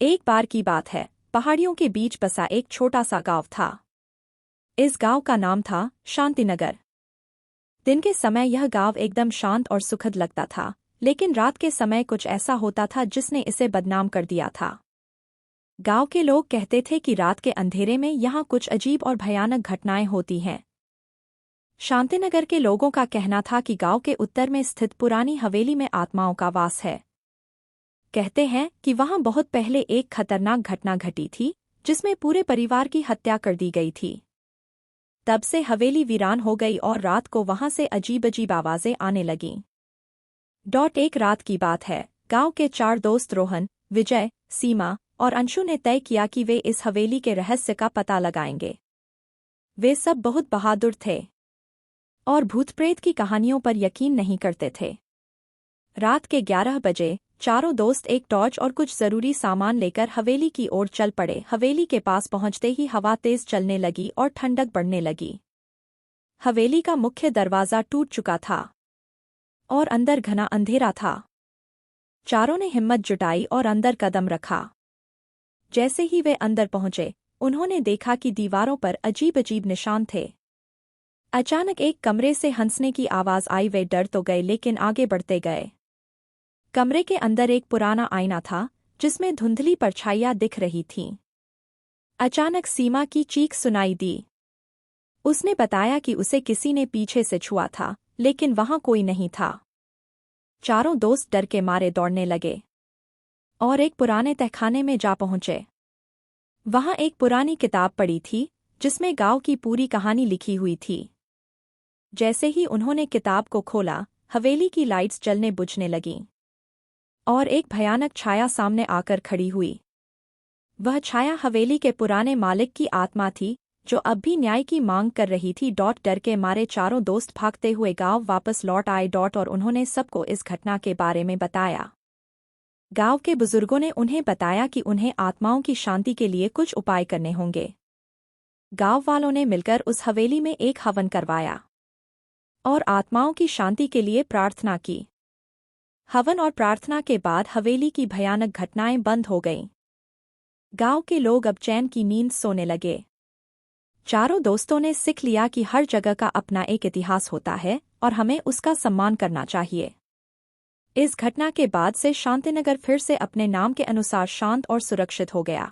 एक बार की बात है, पहाड़ियों के बीच बसा एक छोटा सा गांव था। इस गांव का नाम था शांतिनगर। दिन के समय यह गांव एकदम शांत और सुखद लगता था, लेकिन रात के समय कुछ ऐसा होता था जिसने इसे बदनाम कर दिया था। गांव के लोग कहते थे कि रात के अंधेरे में यहाँ कुछ अजीब और भयानक घटनाएं होती हैं। शांतिनगर के लोगों का कहना था कि गांव के उत्तर में स्थित पुरानी हवेली में आत्माओं का वास है। कहते हैं कि वहां बहुत पहले एक खतरनाक घटना घटी थी, जिसमें पूरे परिवार की हत्या कर दी गई थी। तब से हवेली वीरान हो गई और रात को वहां से अजीब अजीब आवाजें आने लगीं। एक रात की बात है, गांव के 4 दोस्त रोहन, विजय, सीमा और अंशु ने तय किया कि वे इस हवेली के रहस्य का पता लगाएंगे। वे सब बहुत बहादुर थे और भूत प्रेत की कहानियों पर यकीन नहीं करते थे। रात के 11 बजे चारों दोस्त एक टॉर्च और कुछ जरूरी सामान लेकर हवेली की ओर चल पड़े। हवेली के पास पहुंचते ही हवा तेज चलने लगी और ठंडक बढ़ने लगी। हवेली का मुख्य दरवाजा टूट चुका था और अंदर घना अंधेरा था। चारों ने हिम्मत जुटाई और अंदर कदम रखा। जैसे ही वे अंदर पहुंचे, उन्होंने देखा कि दीवारों पर अजीब अजीब निशान थे। अचानक एक कमरे से हंसने की आवाज आई। वे डर तो गए, लेकिन आगे बढ़ते गए। कमरे के अंदर एक पुराना आईना था, जिसमें धुंधली परछाइयां दिख रही थीं। अचानक सीमा की चीख सुनाई दी। उसने बताया कि उसे किसी ने पीछे से छुआ था, लेकिन वहां कोई नहीं था। चारों दोस्त डर के मारे दौड़ने लगे और एक पुराने तहखाने में जा पहुंचे। वहां एक पुरानी किताब पड़ी थी, जिसमें गांव की पूरी कहानी लिखी हुई थी। जैसे ही उन्होंने किताब को खोला, हवेली की लाइट्स जलने बुझने लगीं और एक भयानक छाया सामने आकर खड़ी हुई। वह छाया हवेली के पुराने मालिक की आत्मा थी, जो अब भी न्याय की मांग कर रही थी। डर के मारे चारों दोस्त भागते हुए गांव वापस लौट आए। और उन्होंने सबको इस घटना के बारे में बताया। गांव के बुजुर्गों ने उन्हें बताया कि उन्हें आत्माओं की शांति के लिए कुछ उपाय करने होंगे। गांव वालों ने मिलकर उस हवेली में एक हवन करवाया और आत्माओं की शांति के लिए प्रार्थना की। हवन और प्रार्थना के बाद हवेली की भयानक घटनाएं बंद हो गईं। गांव के लोग अब चैन की नींद सोने लगे। चारों दोस्तों ने सीख लिया कि हर जगह का अपना एक इतिहास होता है और हमें उसका सम्मान करना चाहिए। इस घटना के बाद से शांतिनगर फिर से अपने नाम के अनुसार शांत और सुरक्षित हो गया।